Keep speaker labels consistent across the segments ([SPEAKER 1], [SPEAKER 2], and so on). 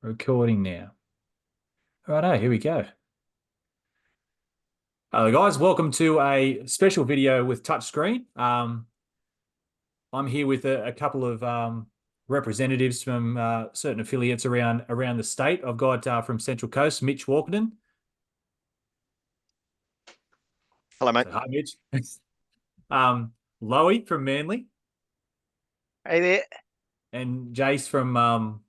[SPEAKER 1] Recording now. Righto, here we go. Hello, guys. Welcome to a special video with touchscreen. I'm here with a couple of representatives from certain affiliates around the state. I've got from Central Coast, Mitch Walkerton.
[SPEAKER 2] Hello, mate.
[SPEAKER 1] So, hi, Mitch. Loey from Manly,
[SPEAKER 3] Hey there.
[SPEAKER 1] and Jace from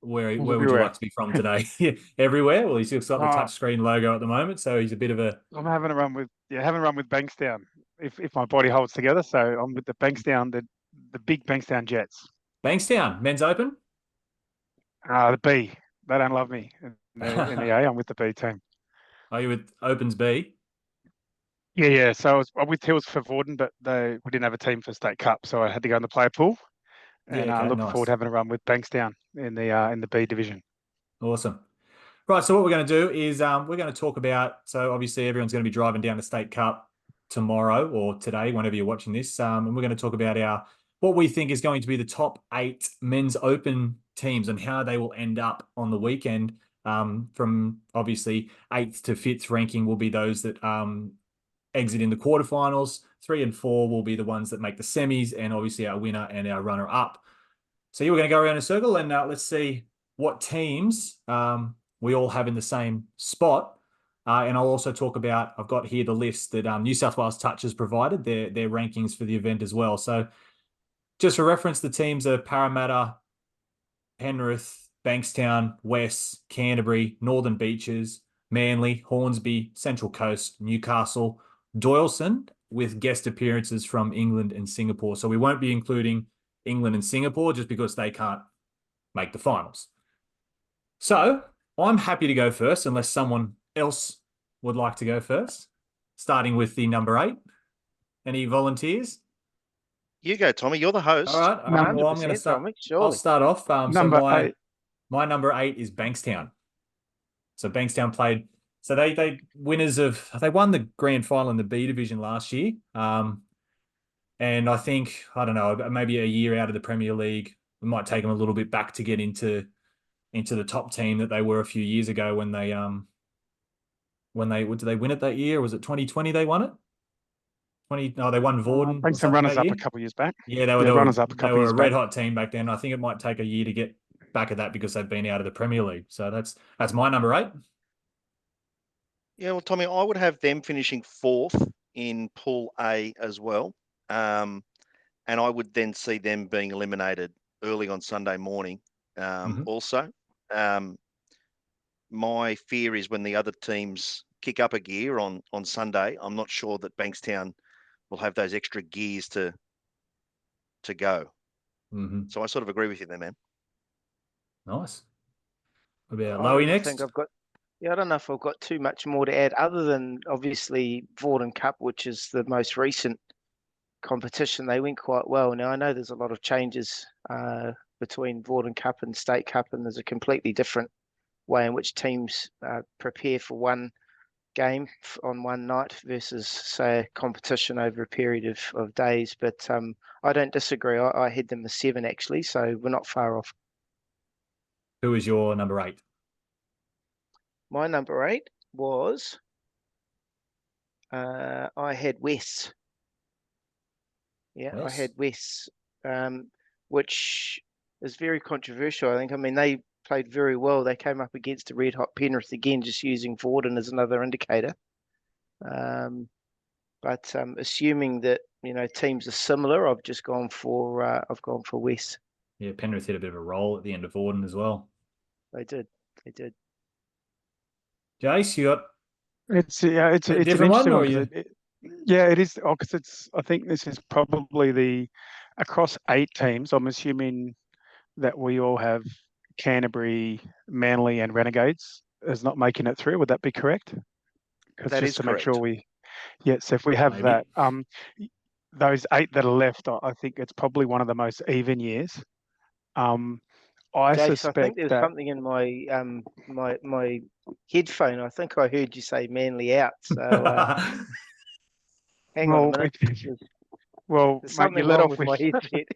[SPEAKER 1] where would you
[SPEAKER 3] Everywhere.
[SPEAKER 1] like to be from today? Everywhere. Well, he's just got the
[SPEAKER 3] Oh,
[SPEAKER 1] touchscreen logo at the moment, so he's a bit of a
[SPEAKER 3] I'm having a run with Bankstown. If my body holds together, so I'm with the Bankstown, the big Bankstown Jets.
[SPEAKER 1] Bankstown Men's Open.
[SPEAKER 3] The B. They don't love me in the A. I'm with the B team.
[SPEAKER 1] Are you with Opens B?
[SPEAKER 3] Yeah. So I'm with Hills for Vorden, but we didn't have a team for State Cup, so I had to go in the player pool.
[SPEAKER 1] Yeah,
[SPEAKER 3] And
[SPEAKER 1] okay,
[SPEAKER 3] looking forward
[SPEAKER 1] nice.
[SPEAKER 3] to having a run with Bankstown in the B division.
[SPEAKER 1] Awesome. Right, so what we're going to do is we're going to talk about, so obviously everyone's going to be driving down the State Cup tomorrow or today, whenever you're watching this, and we're going to talk about what we think is going to be the top 8 men's open teams and how they will end up on the weekend. From obviously 8th to 5th ranking will be those that exit in the quarterfinals. 3 and 4 will be the ones that make the semis, and obviously our winner and our runner up. So yeah, we're going to go around in a circle and let's see what teams we all have in the same spot. And I'll also talk about, I've got here the list that New South Wales Touch has provided, their rankings for the event as well. So just for reference, the teams are Parramatta, Penrith, Bankstown, West, Canterbury, Northern Beaches, Manly, Hornsby, Central Coast, Newcastle, Doyleson, with guest appearances from England and Singapore. So we won't be including England and Singapore just because they can't make the finals. So I'm happy to go first unless someone else would like to go first, starting with the number 8. Any volunteers?
[SPEAKER 2] You go, Tommy. You're the host.
[SPEAKER 1] All right. Well, I'm going to start.
[SPEAKER 3] Tommy,
[SPEAKER 1] I'll
[SPEAKER 3] surely.
[SPEAKER 1] start off. So
[SPEAKER 3] Number 8.
[SPEAKER 1] my number 8 is Bankstown. So Bankstown played. So they winners of, they won the grand final in the B division last year. And I think, I don't know, maybe a year out of the Premier League, it might take them a little bit back to get into the top team that they were a few years ago when they did they win it that year? Was it 2020 they won it? No, they won Vorden
[SPEAKER 3] I
[SPEAKER 1] or
[SPEAKER 3] think some
[SPEAKER 1] something
[SPEAKER 3] runners
[SPEAKER 1] that
[SPEAKER 3] up
[SPEAKER 1] year.
[SPEAKER 3] a couple of years back.
[SPEAKER 1] Yeah,
[SPEAKER 3] Runners up a
[SPEAKER 1] they
[SPEAKER 3] couple of
[SPEAKER 1] were
[SPEAKER 3] years
[SPEAKER 1] a red
[SPEAKER 3] back.
[SPEAKER 1] hot team back then. I think it might take a year to get back at that because they've been out of the Premier League. So that's my number 8.
[SPEAKER 2] Yeah, well, Tommy, I would have them finishing 4th in Pool A as well. And I would then see them being eliminated early on Sunday morning also. My fear is when the other teams kick up a gear on Sunday, I'm not sure that Bankstown will have those extra gears to go. So I sort of agree with you there, man.
[SPEAKER 1] Nice. What about
[SPEAKER 4] I
[SPEAKER 1] Lowy
[SPEAKER 4] don't think
[SPEAKER 1] next?
[SPEAKER 4] I don't know if I've got too much more to add other than obviously Vorden Cup, which is the most recent competition. They went quite well. Now I know there's a lot of changes between Vorden Cup and State Cup, and there's a completely different way in which teams prepare for one game on one night versus, say, a competition over a period of days. But I don't disagree. I had them as 7 actually, so we're not far off.
[SPEAKER 1] Who is your number 8?
[SPEAKER 4] My number 8 was I had West. Yeah, I had West, which is very controversial, I think. I mean, they played very well. They came up against a red hot Penrith again, just using Vorden as another indicator. But assuming that teams are similar, I've gone for West.
[SPEAKER 1] Yeah, Penrith hit a bit of a roll at the end of Vorden as well.
[SPEAKER 4] They did.
[SPEAKER 1] Jace, you got
[SPEAKER 3] It's
[SPEAKER 1] a
[SPEAKER 3] an
[SPEAKER 1] different one,
[SPEAKER 3] interesting
[SPEAKER 1] or
[SPEAKER 3] one
[SPEAKER 1] you?
[SPEAKER 3] because it is. Oh, because I think this is probably across 8 teams. I'm assuming that we all have Canterbury, Manly, and Renegades as not making it through. Would that be correct? Because
[SPEAKER 4] That
[SPEAKER 3] just
[SPEAKER 4] is
[SPEAKER 3] to make sure
[SPEAKER 4] correct.
[SPEAKER 3] so if we have
[SPEAKER 1] Maybe.
[SPEAKER 3] that, those 8 that are left, I think it's probably one of the most even years. I
[SPEAKER 4] Jace, I
[SPEAKER 3] suspect
[SPEAKER 4] think there's
[SPEAKER 3] that
[SPEAKER 4] something in my headphone. I think I heard you say Manly out. So hang on a
[SPEAKER 3] well,
[SPEAKER 4] minute.
[SPEAKER 3] Well,
[SPEAKER 4] There's
[SPEAKER 3] mate, you
[SPEAKER 4] something
[SPEAKER 3] led
[SPEAKER 4] wrong
[SPEAKER 3] off
[SPEAKER 4] with
[SPEAKER 3] with
[SPEAKER 4] my headset.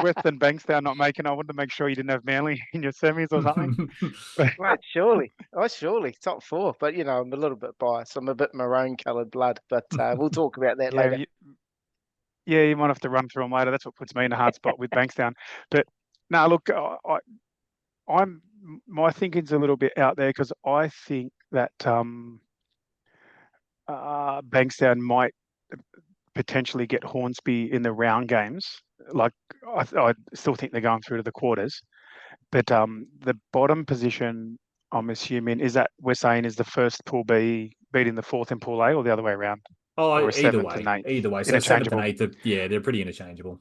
[SPEAKER 3] Western Bankstown not making. I wanted to make sure you didn't have Manly in your semis or something. But
[SPEAKER 4] Mate, surely. Oh, surely. Top four. But, I'm a little bit biased. I'm a bit maroon coloured blood, but we'll talk about that
[SPEAKER 3] yeah,
[SPEAKER 4] later.
[SPEAKER 3] you might have to run through them later. That's what puts me in a hard spot with Bankstown. But no, look, I'm my thinking's a little bit out there because I think that Bankstown might potentially get Hornsby in the round games. Like I still think they're going through to the quarters, but the bottom position, I'm assuming, is that we're saying is the first Pool B beating the fourth in Pool A, or the other way around,
[SPEAKER 1] Oh,
[SPEAKER 3] or a seventh and eighth,
[SPEAKER 1] either way. So seventh and
[SPEAKER 3] interchangeable.
[SPEAKER 1] eighth, they're pretty interchangeable.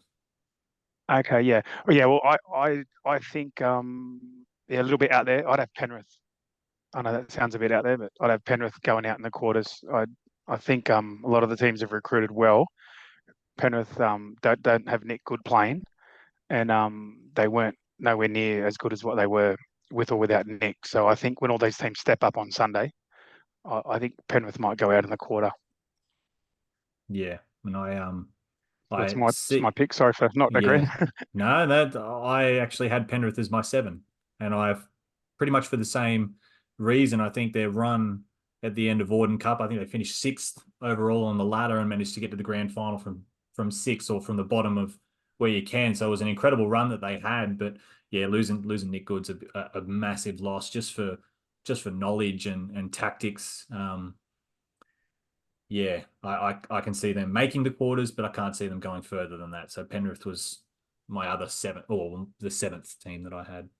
[SPEAKER 3] Okay, yeah, yeah. Well, I think yeah, a little bit out there. I'd have Penrith. I know that sounds a bit out there, but I'd have Penrith going out in the quarters. I think a lot of the teams have recruited well. Penrith don't have Nick Good playing, and they weren't nowhere near as good as what they were with or without Nick. So I think when all these teams step up on Sunday, I think Penrith might go out in the quarter.
[SPEAKER 1] Yeah, and
[SPEAKER 3] That's
[SPEAKER 1] I
[SPEAKER 3] my
[SPEAKER 1] see.
[SPEAKER 3] pick. Sorry for not
[SPEAKER 1] Yeah,
[SPEAKER 3] agreeing.
[SPEAKER 1] no, that I actually had Penrith as my 7, and I've pretty much for the same reason. I think their run at the end of Auden Cup, I think they finished 6th overall on the ladder and managed to get to the grand final from 6 or from the bottom of where you can. So it was an incredible run that they had. But yeah, losing Nick Good's a massive loss just for knowledge and tactics. Yeah, I can see them making the quarters, but I can't see them going further than that. So Penrith was my other 7th, or the 7th team that I had.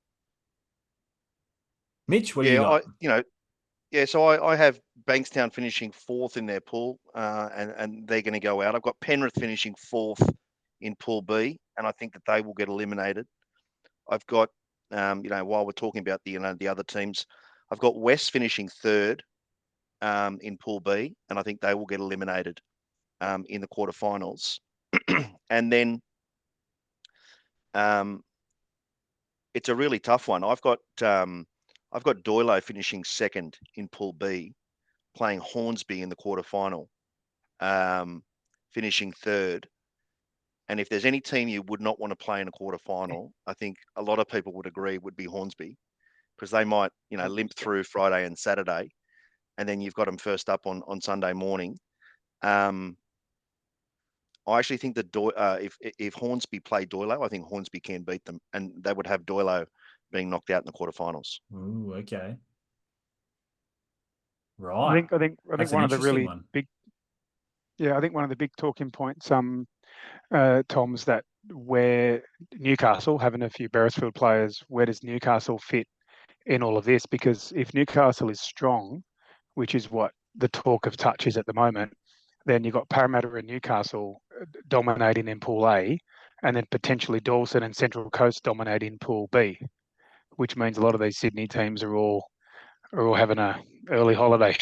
[SPEAKER 1] Mitch, what do you
[SPEAKER 2] Yeah,
[SPEAKER 1] got?
[SPEAKER 2] so I have Bankstown finishing 4th in their pool, and they're going to go out. I've got Penrith finishing 4th in Pool B, and I think that they will get eliminated. I've got, while we're talking about the other teams, I've got West finishing 3rd in Pool B, and I think they will get eliminated in the quarterfinals. And then it's a really tough one. I've got Doilo finishing 2nd in Pool B, playing Hornsby in the quarterfinal, finishing 3rd. And if there's any team you would not want to play in a quarterfinal, I think a lot of people would agree would be Hornsby, because they might, limp through Friday and Saturday, and then you've got them first up on Sunday morning. I actually think that if Hornsby play Doilo, I think Hornsby can beat them, and they would have Doilo being knocked out in the quarterfinals.
[SPEAKER 1] Ooh, okay.
[SPEAKER 3] I
[SPEAKER 1] Right.
[SPEAKER 3] think
[SPEAKER 1] That's an
[SPEAKER 3] one of the
[SPEAKER 1] interesting
[SPEAKER 3] really
[SPEAKER 1] one.
[SPEAKER 3] big, yeah, I think one of the big talking points, Tom's, that where Newcastle having a few Beresfield players, where does Newcastle fit in all of this? Because if Newcastle is strong, which is what the talk of touch is at the moment, then you've got Parramatta and Newcastle dominating in Pool A, and then potentially Dawson and Central Coast dominating Pool B, which means a lot of these Sydney teams are all having a early holiday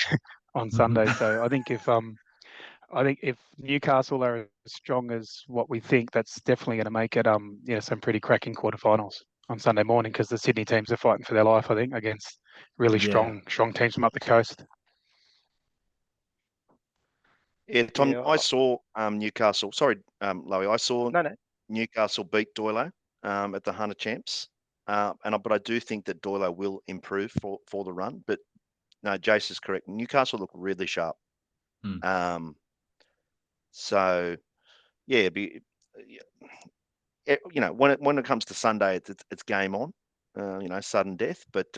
[SPEAKER 3] on Sunday. So I think if Newcastle are as strong as what we think, that's definitely going to make it some pretty cracking quarterfinals on Sunday morning, because the Sydney teams are fighting for their life, I think, against really
[SPEAKER 1] Yeah.
[SPEAKER 3] strong teams from up the coast.
[SPEAKER 2] Yeah, Tom,
[SPEAKER 4] Yeah.
[SPEAKER 2] I saw Newcastle. Sorry, Lowy, I saw
[SPEAKER 4] No.
[SPEAKER 2] Newcastle beat Doilo at the Hunter Champs, but I do think that Doilo will improve for the run. But no, Jace is correct. Newcastle look really sharp.
[SPEAKER 1] Hmm.
[SPEAKER 2] So yeah, when it comes to Sunday, it's game on. Sudden death. But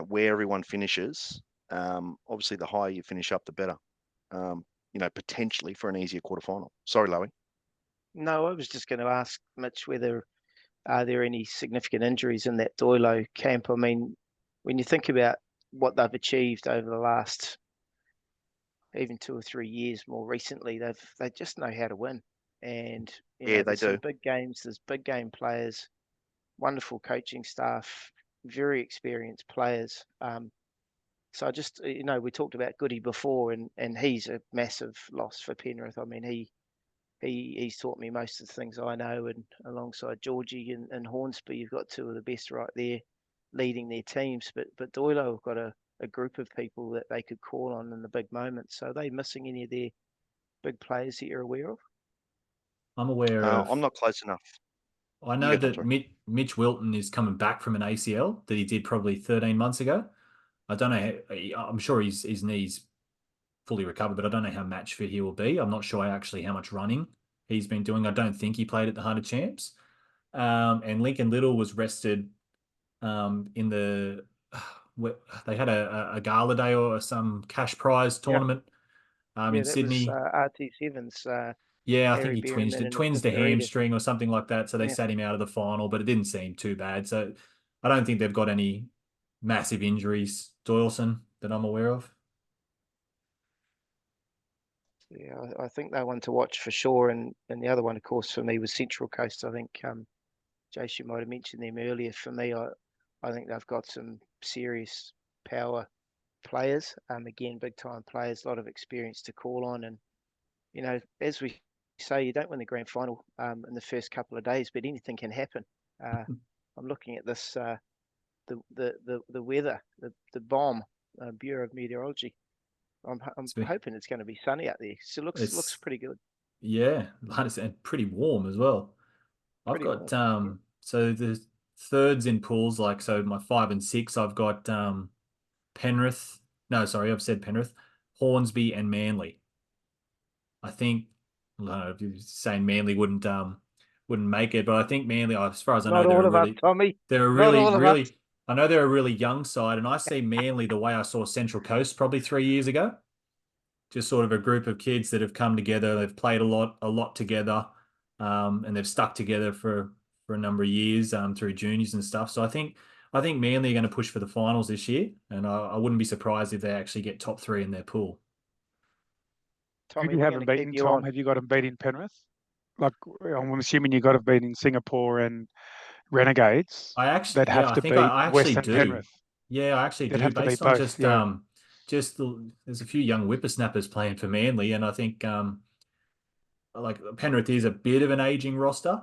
[SPEAKER 2] where everyone finishes, obviously the higher you finish up, the better. Potentially for an easier quarterfinal. Sorry, Lowy.
[SPEAKER 4] No, I was just going to ask Mitch whether are there any significant injuries in that Doilo camp. I mean, when you think about what they've achieved over the last even 2 or 3 years, more recently, they just know how to win. And
[SPEAKER 2] Yeah, they
[SPEAKER 4] there's
[SPEAKER 2] do.
[SPEAKER 4] some big games, there's big game players, wonderful coaching staff, very experienced players. So I just, we talked about Goody before, and he's a massive loss for Penrith. I mean, he's taught me most of the things I know, and alongside Georgie and Hornsby, you've got two of the best right there leading their teams. But Doyle have got a group of people that they could call on in the big moments. So are they missing any of their big players that you're aware of?
[SPEAKER 1] I'm aware of.
[SPEAKER 2] I'm not close enough.
[SPEAKER 1] I
[SPEAKER 2] You
[SPEAKER 1] know
[SPEAKER 2] go, Tom.
[SPEAKER 1] that
[SPEAKER 2] Sorry.
[SPEAKER 1] Mitch Wilton is coming back from an ACL that he did probably 13 months ago. I don't know. I'm sure his knees fully recovered, but I don't know how match fit he will be. I'm not sure actually how much running he's been doing. I don't think he played at the 100 Champs. And Lincoln Little was rested in the they had a gala day or some cash prize
[SPEAKER 3] Yeah.
[SPEAKER 1] tournament
[SPEAKER 4] Yeah,
[SPEAKER 1] in
[SPEAKER 4] that was
[SPEAKER 1] Sydney.
[SPEAKER 4] RT7's
[SPEAKER 1] Yeah, I think
[SPEAKER 4] Harry
[SPEAKER 1] he
[SPEAKER 4] Berryman and
[SPEAKER 1] twinged the
[SPEAKER 4] Mr. Eden.
[SPEAKER 1] hamstring or something like that. So they
[SPEAKER 4] Yeah.
[SPEAKER 1] sat him out of the final, but it didn't seem too bad. So I don't think they've got any massive injuries, Doyleson, that I'm aware of.
[SPEAKER 4] Yeah, I think they're one to watch for sure. And the other one, of course, for me was Central Coast. I think Jace, you might have mentioned them earlier. For me, I think they've got some serious power players. Again, big time players, a lot of experience to call on. And as we say, you don't win the grand final in the first couple of days, but anything can happen. I'm looking at this the weather, the bomb Bureau of Meteorology. I'm hoping it's going to be sunny out there. So it looks
[SPEAKER 1] It's
[SPEAKER 4] pretty good.
[SPEAKER 1] yeah, and pretty warm as well. I've
[SPEAKER 4] Pretty
[SPEAKER 1] got
[SPEAKER 4] warm. Yeah.
[SPEAKER 1] so the thirds in pools, like so my 5 and 6, I've got Penrith. No, sorry, I've said Penrith, Hornsby and Manly. I think I don't know if you're saying Manly wouldn't make it, but I think Manly, as far as I know,
[SPEAKER 4] Not all of us, Tommy.
[SPEAKER 1] they're a
[SPEAKER 4] Not
[SPEAKER 1] really,
[SPEAKER 4] all of us.
[SPEAKER 1] really I know they're a really young side, and I see Manly the way I saw Central Coast probably 3 years ago. Just sort of a group of kids that have come together. They've played a lot together, and they've stuck together for a number of years through juniors and stuff. So I think Manly are going to push for the finals this year, and I wouldn't be surprised if they actually get top three in their pool.
[SPEAKER 3] Who
[SPEAKER 4] Tommy,
[SPEAKER 3] do you
[SPEAKER 4] we're
[SPEAKER 3] have
[SPEAKER 4] going
[SPEAKER 3] them
[SPEAKER 4] to keep
[SPEAKER 3] beaten,
[SPEAKER 4] you
[SPEAKER 3] Tom?
[SPEAKER 4] on.
[SPEAKER 3] Have you got them beating Penrith? Like, I'm assuming you got to beat in Singapore and Renegades.
[SPEAKER 1] I actually,
[SPEAKER 3] They'd
[SPEAKER 1] yeah,
[SPEAKER 3] have
[SPEAKER 1] I
[SPEAKER 3] to
[SPEAKER 1] think
[SPEAKER 3] beat
[SPEAKER 1] I actually
[SPEAKER 3] West and
[SPEAKER 1] do.
[SPEAKER 3] Penrith.
[SPEAKER 1] Yeah, I actually
[SPEAKER 3] They'd
[SPEAKER 1] do.
[SPEAKER 3] have to beat
[SPEAKER 1] Based on
[SPEAKER 3] both. Yeah.
[SPEAKER 1] there's a few young whippersnappers playing for Manly, and I think like Penrith is a bit of an aging roster.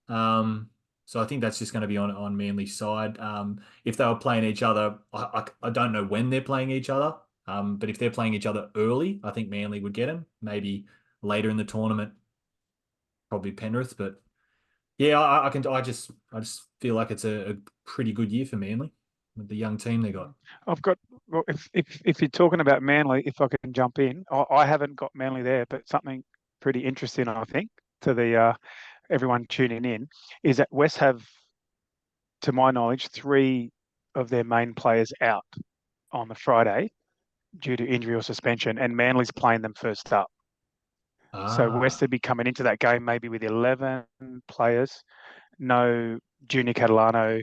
[SPEAKER 1] Um, so I think that's just going to be on Manly's side. If they were playing each other, I don't know when they're playing each other. But if they're playing each other early, I think Manly would get them. Maybe later in the tournament, probably Penrith. But yeah, I just feel like it's a pretty good year for Manly with the young team they got.
[SPEAKER 3] I've got, well, if you're talking about Manly, if I can jump in, I haven't got Manly there, but something pretty interesting, I think, to the everyone tuning in, is that West have, to my knowledge, three of their main players out on the Friday due to injury or suspension, and Manly's playing them first up. So West
[SPEAKER 1] Ah,
[SPEAKER 3] would be coming into that game maybe with 11 players, no Junior Catalano.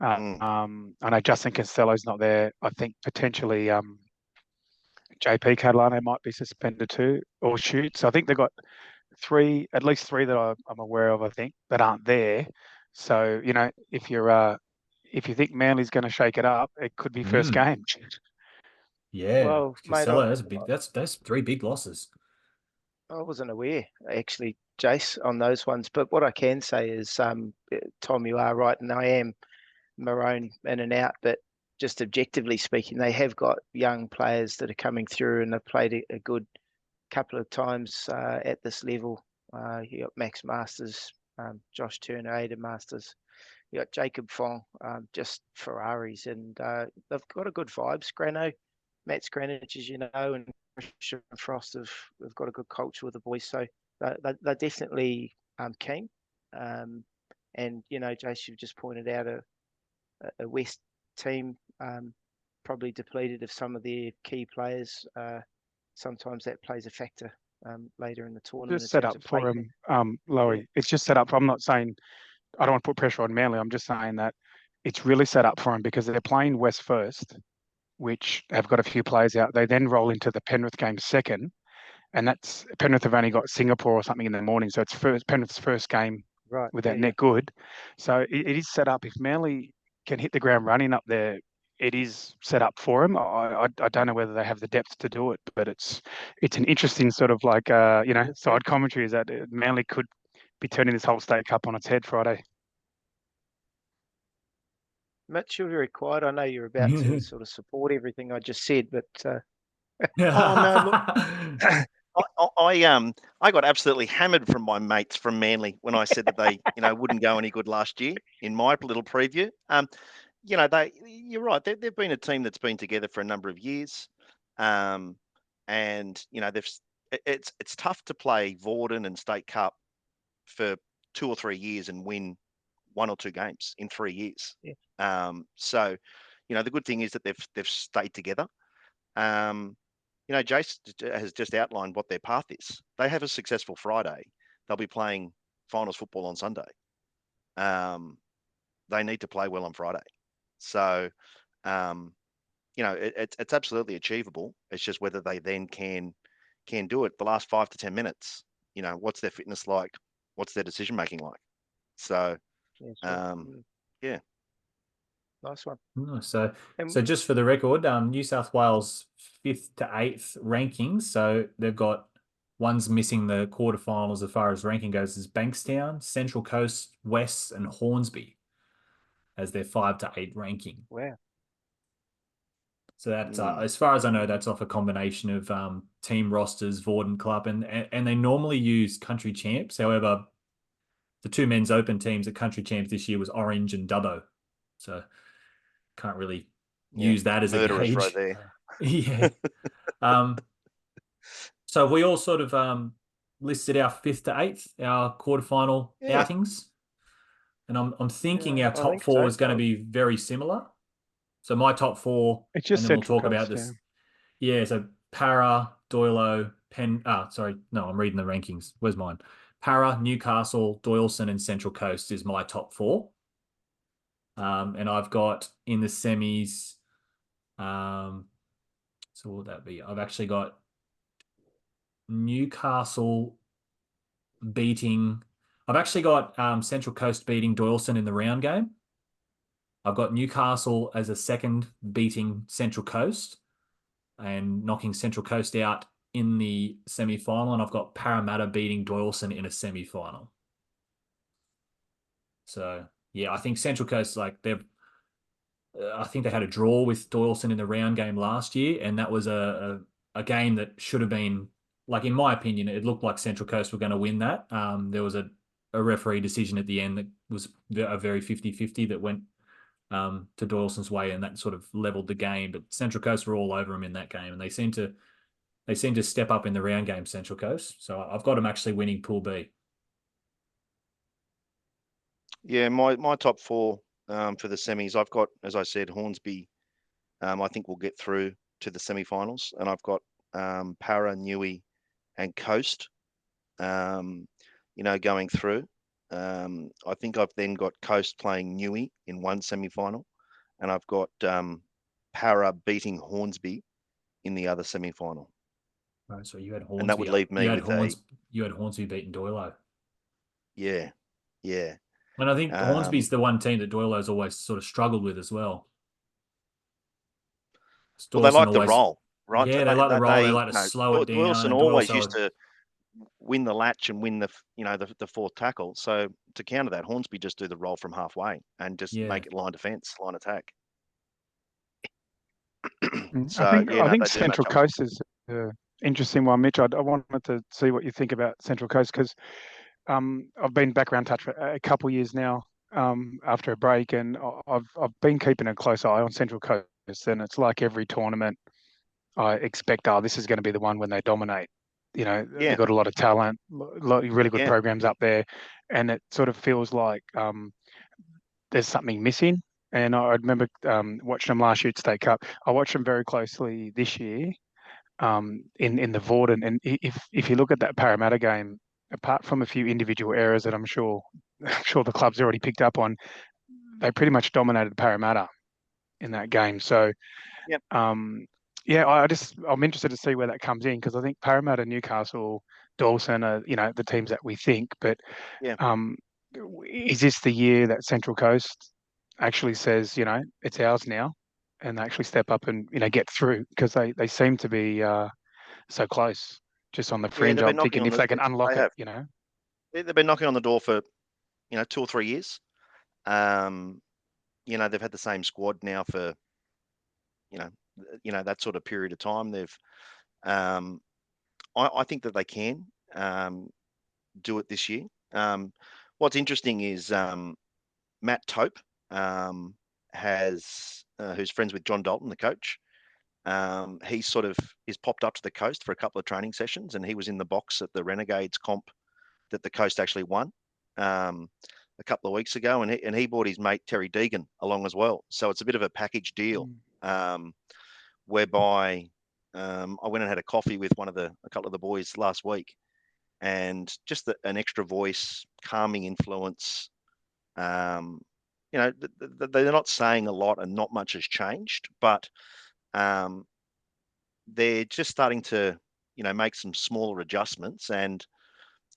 [SPEAKER 2] Mm.
[SPEAKER 3] I know Justin Costello's not there. I think potentially JP Catalano might be suspended too, or shoot. So I think they've got at least three that I'm aware of, I think, that aren't there. So, if you think Manly's going to shake it up, it could be first
[SPEAKER 1] mm,
[SPEAKER 3] game.
[SPEAKER 1] yeah.
[SPEAKER 4] Well, mate,
[SPEAKER 1] Costello, that's three big losses.
[SPEAKER 4] I wasn't aware actually, Jace, on those ones. But what I can say is, Tom, you are right, and I am Maroon in and out. But just objectively speaking, they have got young players that are coming through, and they've played a good couple of times at this level. You got Max Masters, Josh Turner, Aiden Masters. You got Jacob Fong, just Ferraris, and they've got a good vibe. Scrano, Matt Scranage, as you know, and Christian Frost have got a good culture with the boys. So they're definitely keen. And Jace, you've just pointed out a West team probably depleted of some of their key players. Sometimes that plays a factor later in the tournament in
[SPEAKER 3] Just set
[SPEAKER 4] terms
[SPEAKER 3] up
[SPEAKER 4] of
[SPEAKER 3] for
[SPEAKER 4] placing.
[SPEAKER 3] him,
[SPEAKER 4] Yeah,
[SPEAKER 3] Lowy. It's just set up. I'm not saying I don't want to put pressure on Manly. I'm just saying that it's really set up for him because they're playing West first, which have got a few players out. They then roll into the Penrith game second, and that's Penrith have only got Singapore or something in the morning, so it's Penrith's first game
[SPEAKER 4] right.
[SPEAKER 3] with
[SPEAKER 4] Yeah,
[SPEAKER 3] that
[SPEAKER 4] yeah.
[SPEAKER 3] net good. So it is set up. If Manly can hit the ground running up there, it is set up for him. I don't know whether they have the depth to do it, but it's an interesting sort of like side commentary is that Manly could be turning this whole State Cup on its head Friday.
[SPEAKER 4] Mitch, you're very quiet. I know you're about to sort of support everything I just said, but
[SPEAKER 2] Oh no, look, I got absolutely hammered from my mates from Manly when I said that they, wouldn't go any good last year in my little preview. You're right. They've been a team that's been together for a number of years, and it's tough to play Vorden and State Cup for 2 or 3 years and win 1 or 2 games in 3 years.
[SPEAKER 4] Yeah.
[SPEAKER 2] So, the good thing is that they've stayed together. Jace has just outlined what their path is. They have a successful Friday. They'll be playing finals football on Sunday. They need to play well on Friday. So, it's absolutely achievable. It's just whether they then can do it. The last 5 to 10 minutes, what's their fitness like? What's their decision making like? So,
[SPEAKER 4] Yeah, sure.
[SPEAKER 2] yeah.
[SPEAKER 4] Nice one.
[SPEAKER 1] So
[SPEAKER 4] And
[SPEAKER 1] just for the record, New South Wales 5th to 8th rankings. So they've got ones missing the quarterfinals as far as ranking goes is Bankstown, Central Coast, West, and Hornsby as their 5 to 8 ranking.
[SPEAKER 4] wow.
[SPEAKER 1] So that's as far as I know, that's off a combination of team rosters, Vorden Club, and they normally use country champs. However, the 2 men's open teams at country champs this year was Orange and Dubbo. So can't really use that as a
[SPEAKER 2] Murderous
[SPEAKER 1] gauge.
[SPEAKER 2] right there.
[SPEAKER 1] Yeah. So we all sort of listed our 5th to 8th, our quarterfinal outings. And I'm thinking our
[SPEAKER 4] I
[SPEAKER 1] top
[SPEAKER 4] think
[SPEAKER 1] 4
[SPEAKER 4] so.
[SPEAKER 1] is going to be very similar. So my top 4,
[SPEAKER 3] It's
[SPEAKER 1] and
[SPEAKER 3] just
[SPEAKER 1] then we'll
[SPEAKER 3] Central
[SPEAKER 1] talk about
[SPEAKER 3] Coast,
[SPEAKER 1] this. Yeah, so Para, Doylo, I'm reading the rankings. Where's mine? Para, Newcastle, Doyleson, and Central Coast is my top 4. And I've got in the semis, so what would that be? I've actually got Newcastle beating. I've actually got Central Coast beating Doyleson in the round game. I've got Newcastle as a second beating Central Coast and knocking Central Coast out in the semi-final, and I've got Parramatta beating Doyleson in a semi-final. So yeah, I think Central Coast, like I think they had a draw with Doyleson in the round game last year, and that was a game that should have been, like, in my opinion, it looked like Central Coast were going to win that. There was a referee decision at the end that was a very 50-50 that went to Doyleson's way, and that sort of leveled the game. But Central Coast were all over them in that game, and they seem to step up in the round game, Central Coast. So I've got them actually winning Pool B.
[SPEAKER 2] Yeah, my top 4 for the semis, I've got, as I said, Hornsby. I think we'll get through to the semi-finals, and I've got Para, Newey, and Coast. Going through. I think I've then got Coast playing Newey in one semi-final, and I've got Para beating Hornsby in the other semi-final.
[SPEAKER 1] Right, so you had Hornsby.
[SPEAKER 2] And that would leave me with
[SPEAKER 1] you had Hornsby beating Doylo.
[SPEAKER 2] Yeah.
[SPEAKER 1] And I think Hornsby's the one team that Doylo's always sort of struggled with as well.
[SPEAKER 2] Well, they like
[SPEAKER 1] always,
[SPEAKER 2] the roll, right?
[SPEAKER 1] Yeah, they like the roll. They like to slow it down.
[SPEAKER 2] Doyleson
[SPEAKER 1] And
[SPEAKER 2] always used to win the latch and win the fourth tackle. So to counter that, Hornsby just do the roll from halfway and just make it line defense, line attack. So
[SPEAKER 3] I think
[SPEAKER 2] they do match
[SPEAKER 3] Central
[SPEAKER 2] up.
[SPEAKER 3] Coast is an interesting one, Mitch. I wanted to see what you think about Central Coast because I've been background touch for a couple of years now after a break, and I've been keeping a close eye on Central Coast. And it's like every tournament, I expect, this is going to be the one when they dominate. They've got a lot of talent, really good programs up there, and it sort of feels like there's something missing. And I remember watching them last year at State Cup. I watched them very closely this year in the Vorden. And if you look at that Parramatta game, apart from a few individual errors that I'm sure the club's already picked up on, they pretty much dominated Parramatta in that game. So, I'm interested to see where that comes in because I think Parramatta, Newcastle, Dawson are the teams that we think. But is this the year that Central Coast actually says it's ours now, and they actually step up and get through because they seem to be so close just on the fringe. I'm thinking if they can unlock it,
[SPEAKER 2] they've been knocking on the door for 2 or 3 years. They've had the same squad now for that sort of period of time. They've I think that they can do it this year. What's interesting is Matt Tope who's friends with John Dalton, the coach. He sort of is popped up to the coast for a couple of training sessions, and he was in the box at the Renegades comp that the coast actually won a couple of weeks ago, and he brought his mate Terry Deegan along as well. So it's a bit of a package deal, whereby I went and had a coffee with a couple of the boys last week, and just an extra voice, calming influence. You know, they're not saying a lot, and not much has changed, but they're just starting to, make some smaller adjustments. And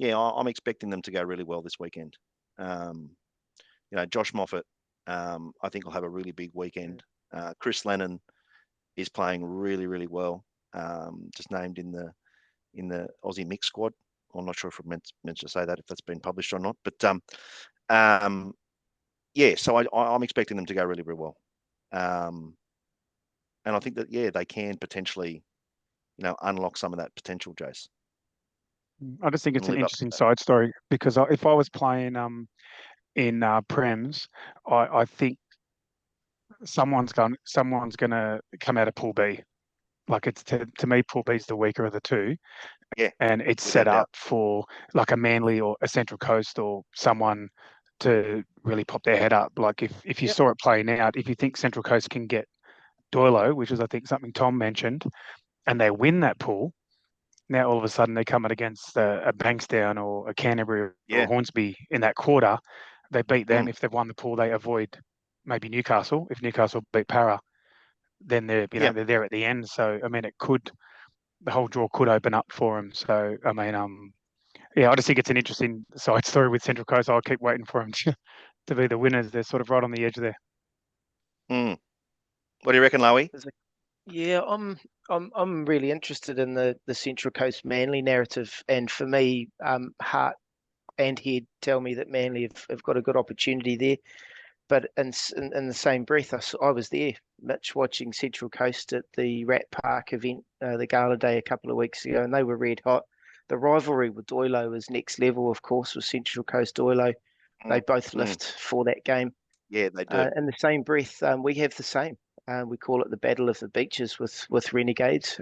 [SPEAKER 2] yeah, I'm expecting them to go really well this weekend. Josh Moffat, I think will have a really big weekend. Chris Lennon is playing really, really well. Just named in the Aussie mix squad. I'm not sure if I meant to say that, if that's been published or not, but yeah. So I'm expecting them to go really, really well. And I think that, yeah, they can potentially, unlock some of that potential, Jace.
[SPEAKER 3] I just think it's
[SPEAKER 2] And
[SPEAKER 3] an
[SPEAKER 2] live up to
[SPEAKER 3] interesting
[SPEAKER 2] that.
[SPEAKER 3] side story because if I was playing in Prems, I think someone's going to come out of Pool B. Like it's to me, Pool B is the weaker of the two,
[SPEAKER 2] Yeah,
[SPEAKER 3] and it's
[SPEAKER 2] without
[SPEAKER 3] set
[SPEAKER 2] doubt.
[SPEAKER 3] up for like a Manly or a Central Coast or someone to really pop their head up. Like if you
[SPEAKER 2] Yep.
[SPEAKER 3] saw it playing out, if you think Central Coast can get Doilo, which is I think something Tom mentioned, and they win that pool, now all of a sudden they're coming against a Bankstown or a Canterbury or
[SPEAKER 2] Yeah.
[SPEAKER 3] a Hornsby in that quarter. They beat them.
[SPEAKER 2] Mm.
[SPEAKER 3] If they've won the pool, they avoid maybe Newcastle. If Newcastle beat Para, then they're
[SPEAKER 2] Yep.
[SPEAKER 3] they're there at the end. So I mean, the whole draw could open up for them. So I mean, yeah, I just think it's an interesting side story with Central Coast. I'll keep waiting for them to be the winners. They're sort of right on the edge there.
[SPEAKER 2] Mm. What do you reckon, Lowy?
[SPEAKER 4] Yeah, I'm really interested in the Central Coast Manly narrative, and for me, heart and head tell me that Manly have got a good opportunity there. But in the same breath, I was there, Mitch, watching Central Coast at the Rat Park event, the Gala Day a couple of weeks ago, and they were red hot. The rivalry with Doilo is next level, of course, with Central Coast Doilo. They both lift for that game.
[SPEAKER 2] Yeah, they do.
[SPEAKER 4] In the same breath, we have the same. We call it the Battle of the Beaches with Renegades.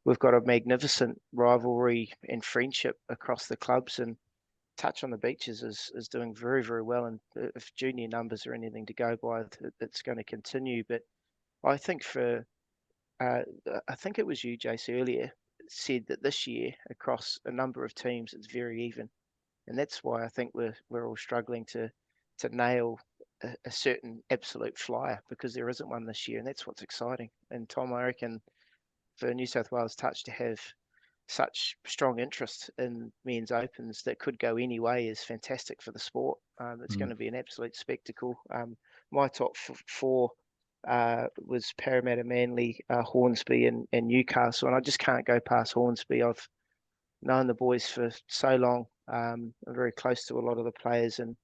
[SPEAKER 4] We've got a magnificent rivalry and friendship across the clubs, and Touch on the Beaches is doing very, very well. And if junior numbers are anything to go by, it's going to continue. But I think I think it was you, Jace, earlier said that this year across a number of teams, it's very even, and that's why I think we're all struggling to nail a certain absolute flyer, because there isn't one this year, and that's what's exciting. And Tom, I reckon for New South Wales Touch to have such strong interest in men's opens that could go any way is fantastic for the sport. It's going to be an absolute spectacle. My top four was Parramatta, Manly, Hornsby, and Newcastle, and I just can't go past Hornsby. I've known the boys for so long. I'm very close to a lot of the players, and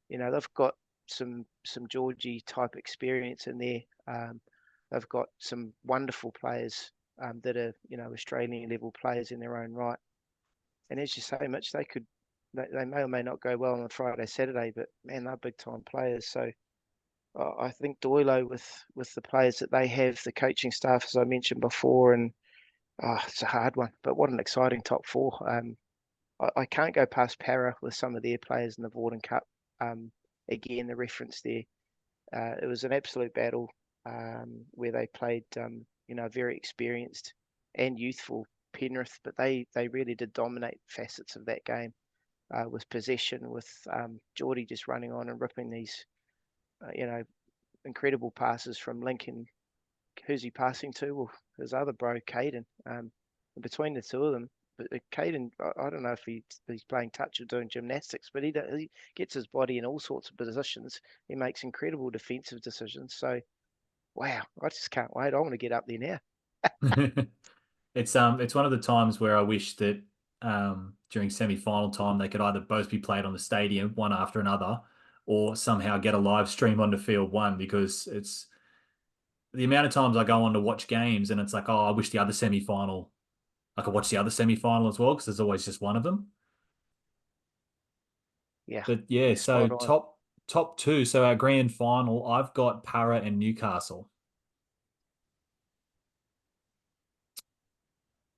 [SPEAKER 4] they've got some Georgie type experience in there. They've got some wonderful players that are Australian level players in their own right. And as you say, Mitch, they may or may not go well on Friday, Saturday, but man, they're big time players. So I think Doilo with the players that they have, the coaching staff, as I mentioned before, and it's a hard one, but what an exciting top four. I can't go past Para with some of their players in the Vorden Cup. Again, the reference there. It was an absolute battle where they played, very experienced and youthful Penrith, but they really did dominate facets of that game with possession, with Geordie just running on and ripping these, incredible passes from Lincoln. Who's he passing to? Well, his other bro, Caden. Between the two of them, but Caden, I don't know if he's playing touch or doing gymnastics, but he gets his body in all sorts of positions. He makes incredible defensive decisions. So, wow, I just can't wait. I want to get up there now.
[SPEAKER 1] It's one of the times where I wish that during semi-final time they could either both be played on the stadium one after another, or somehow get a live stream onto Field One, because it's the amount of times I go on to watch games and it's like, oh, I wish the other semi-final I could watch the other semi-final as well because there's always just one of them.
[SPEAKER 4] Yeah,
[SPEAKER 1] But yeah, so
[SPEAKER 4] spot on.
[SPEAKER 1] top two. So our grand final, I've got Para and Newcastle.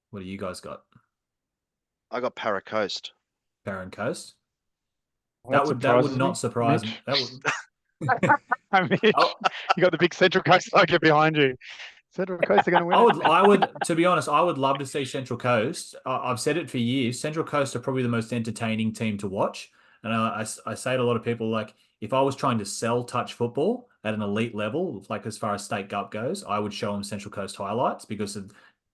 [SPEAKER 1] What do you guys got?
[SPEAKER 2] I got Para Coast.
[SPEAKER 1] Para and Coast.
[SPEAKER 3] Well,
[SPEAKER 1] That would
[SPEAKER 3] surprises me,
[SPEAKER 1] not surprise me.
[SPEAKER 3] Mitch.
[SPEAKER 1] That would.
[SPEAKER 3] Mitch, you got the big Central Coast Tiger behind you. Central Coast are going to win it.
[SPEAKER 1] I would, to be honest, I would love to see Central Coast. I've said it for years. Central Coast are probably the most entertaining team to watch. And I say to a lot of people, like, if I was trying to sell touch football at an elite level, like as far as state cup goes, I would show them Central Coast highlights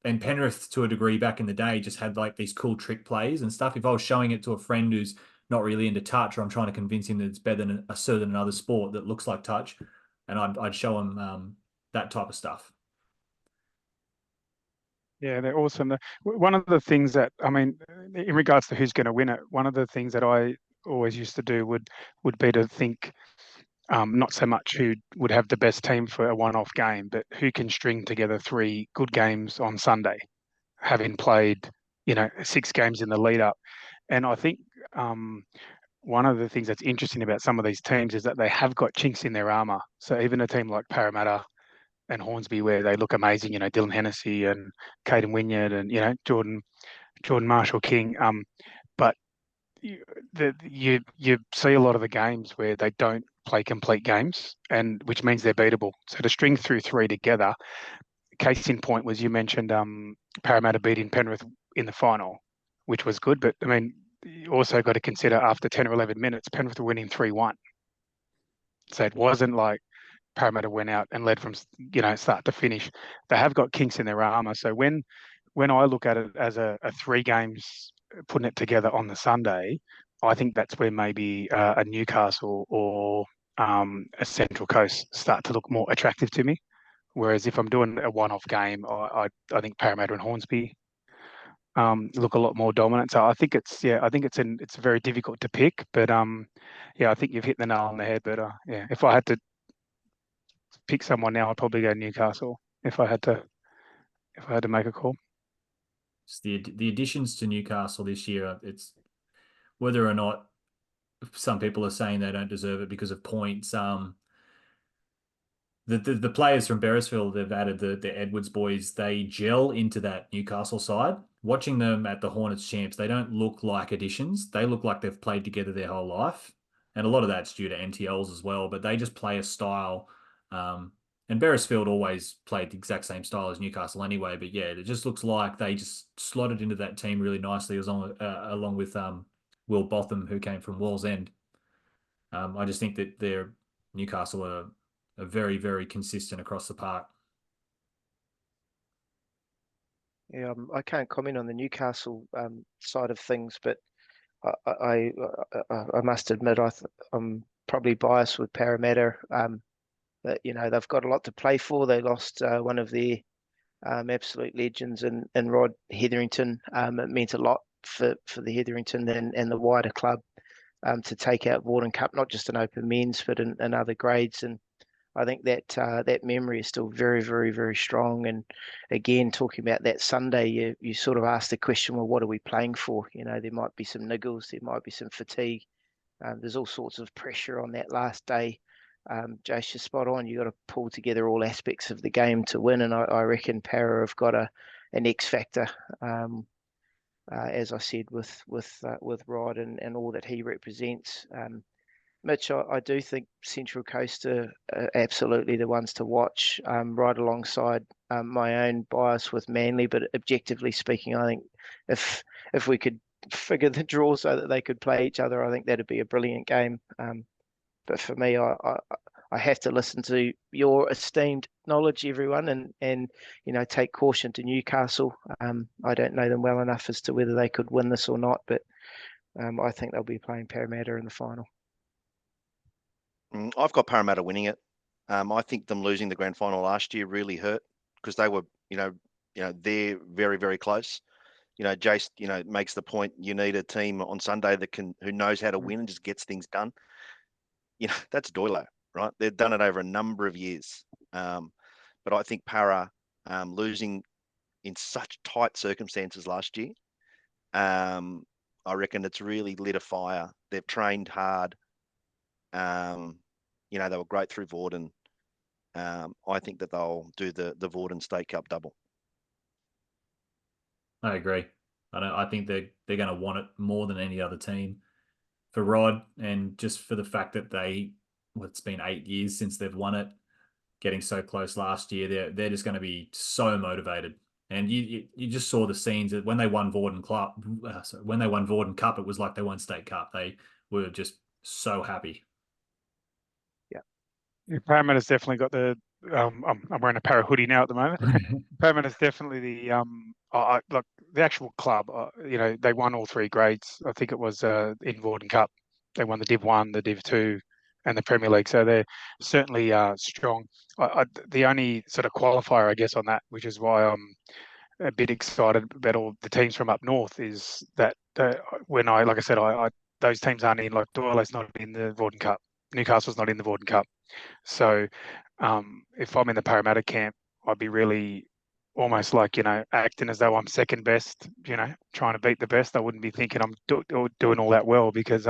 [SPEAKER 1] and Penrith to a degree back in the day just had like these cool trick plays and stuff. If I was showing it to a friend who's not really into touch, or I'm trying to convince him that it's better than a certain another sport that looks like touch, and I'd show him that type of stuff.
[SPEAKER 3] Yeah, they're awesome. One of the things that, I mean, in regards to who's going to win it, one of the things that I always used to do would be to think not so much who would have the best team for a one-off game, but who can string together 3 good games on Sunday, having played, 6 games in the lead up. And I think one of the things that's interesting about some of these teams is that they have got chinks in their armour. So even a team like Parramatta and Hornsby, where they look amazing, Dylan Hennessy and Caden Wynyard and Jordan Marshall King. But you see a lot of the games where they don't play complete games, and which means they're beatable. So to string through 3 together, case in point was you mentioned Parramatta beating Penrith in the final, which was good. But I mean, you also got to consider after 10 or 11 minutes, Penrith were winning 3-1. So it wasn't like Parramatta went out and led from start to finish. They have got kinks in their armour. So when I look at it as a 3 games putting it together on the Sunday, I think that's where maybe a Newcastle or a Central Coast start to look more attractive to me. Whereas if I'm doing a one-off game, I think Parramatta and Hornsby look a lot more dominant. So I think it's very difficult to pick, but I think you've hit the nail on the head. But if I had to pick someone now, I'd probably go Newcastle if I had to make a call.
[SPEAKER 1] It's the additions to Newcastle this year. It's whether or not some people are saying they don't deserve it because of points. The players from Beresfield, they've added the Edwards boys, they gel into that Newcastle side. Watching them at the Hornets champs, they don't look like additions. They look like they've played together their whole life. And a lot of that's due to NTLs as well, but they just play a style. And Beresfield always played the exact same style as Newcastle anyway. But yeah, it just looks like they just slotted into that team really nicely, along with Will Botham, who came from Wall's End. I just think that Newcastle are very, very consistent across the park.
[SPEAKER 4] Yeah, I can't comment on the Newcastle side of things, but I must admit I'm probably biased with Parramatta. But they've got a lot to play for. They lost one of their absolute legends in Rod Hetherington. It meant a lot for the Hetherington and the wider club to take out Warden Cup, not just in open men's, but in other grades. And I think that memory is still very, very, very strong. And again, talking about that Sunday, you sort of ask the question, well, what are we playing for? There might be some niggles, there might be some fatigue. There's all sorts of pressure on that last day. Jace, you're spot on. You've got to pull together all aspects of the game to win. And I reckon Para have got an X factor, as I said, with Rod and all that he represents. Mitch, I do think Central Coast are absolutely the ones to watch, right alongside my own bias with Manly. But objectively speaking, I think if we could figure the draw so that they could play each other, I think that'd be a brilliant game. But for me, I have to listen to your esteemed knowledge, everyone, and take caution to Newcastle. I don't know them well enough as to whether they could win this or not, but I think they'll be playing Parramatta in the final.
[SPEAKER 2] I've got Parramatta winning it. I think them losing the grand final last year really hurt because they were, they're very, very close. Jace, makes the point. You need a team on Sunday who knows how to win and just gets things done. That's Doilo, right? They've done it over a number of years. But I think Para losing in such tight circumstances last year. I reckon it's really lit a fire. They've trained hard. You know, they were great through Vorden. I think that they'll do the Vorden State Cup double.
[SPEAKER 1] I agree. I think they're going to want it more than any other team for Rod, and just for the fact that it's been 8 years since they've won it, getting so close last year. They're just going to be so motivated. And you just saw the scenes that when they won Vorden Cup, it was like they won State Cup. They were just so happy.
[SPEAKER 3] Yeah, Parramatta's definitely got the. I'm wearing a para hoodie now at the moment. Parramatta's definitely the. Look, the actual club. You know, they won all 3 grades. I think it was in Vorden Cup. They won the Div 1, the Div 2, and the Premier League. So they're certainly strong. The only sort of qualifier, I guess, on that, which is why I'm a bit excited about all the teams from up north, is that when like I said, those teams aren't in. Like Doyle's not in the Vorden Cup. Newcastle's not in the Vorden Cup. So if I'm in the Parramatta camp, I'd be really almost like, you know, acting as though I'm second best, you know, trying to beat the best. I wouldn't be thinking I'm doing all that well, because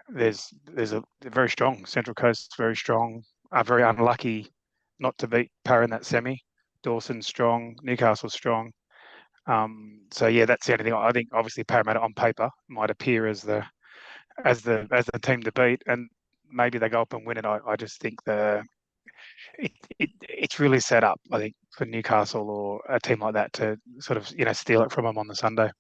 [SPEAKER 3] there's a very strong Central Coast, very strong, very unlucky not to beat Parra in that semi. Dawson's strong, Newcastle's strong. So yeah, that's the only thing. I think obviously Parramatta on paper might appear as the team to beat, and maybe they go up and win it. I just think it's really set up, I think, for Newcastle or a team like that to sort of, you know, steal it from them on the Sunday.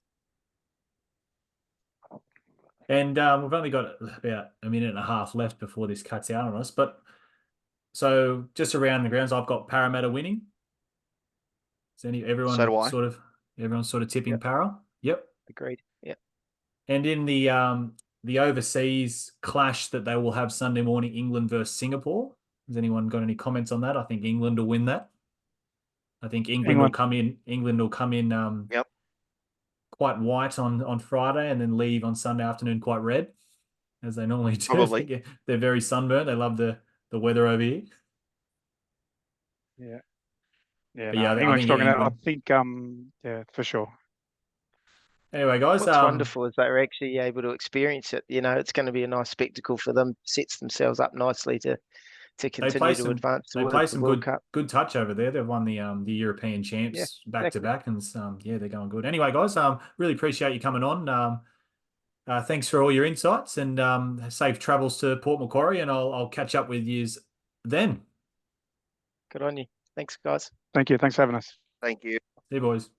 [SPEAKER 1] And we've only got about a minute and a half left before this cuts out on us. But so just around the grounds, I've got Parramatta winning. Is everyone
[SPEAKER 2] So do I.
[SPEAKER 1] everyone's sort of tipping
[SPEAKER 4] Yep.
[SPEAKER 1] Para? Yep.
[SPEAKER 4] Agreed. Yeah.
[SPEAKER 1] And in the overseas clash that they will have Sunday morning, England versus Singapore. Has anyone got any comments on that? I think England will win that. I think England will come in. England will come in
[SPEAKER 2] Yep.
[SPEAKER 1] quite white on Friday and then leave on Sunday afternoon quite red, as they normally do.
[SPEAKER 2] Probably.
[SPEAKER 1] They're very sunburnt. They love the weather over here.
[SPEAKER 3] Yeah. Yeah.
[SPEAKER 1] But
[SPEAKER 3] No,
[SPEAKER 1] yeah, I
[SPEAKER 3] England's
[SPEAKER 1] think
[SPEAKER 3] strong enough. I
[SPEAKER 1] England.
[SPEAKER 3] think, yeah, for sure.
[SPEAKER 1] Anyway, guys,
[SPEAKER 4] What's wonderful is they're actually able to experience it. You know, it's going to be a nice spectacle for them. Sets themselves up nicely to continue to advance
[SPEAKER 1] They play
[SPEAKER 4] towards the
[SPEAKER 1] some
[SPEAKER 4] World Cup.
[SPEAKER 1] good touch over there. They've won the European champs
[SPEAKER 4] Yeah,
[SPEAKER 1] back to
[SPEAKER 4] exactly.
[SPEAKER 1] back, and yeah, they're going good. Anyway, guys, really appreciate you coming on. Thanks for all your insights, and safe travels to Port Macquarie, and I'll catch up with you then.
[SPEAKER 4] Good on you. Thanks, guys.
[SPEAKER 3] Thank you. Thanks for having us.
[SPEAKER 2] Thank you.
[SPEAKER 1] See you, boys.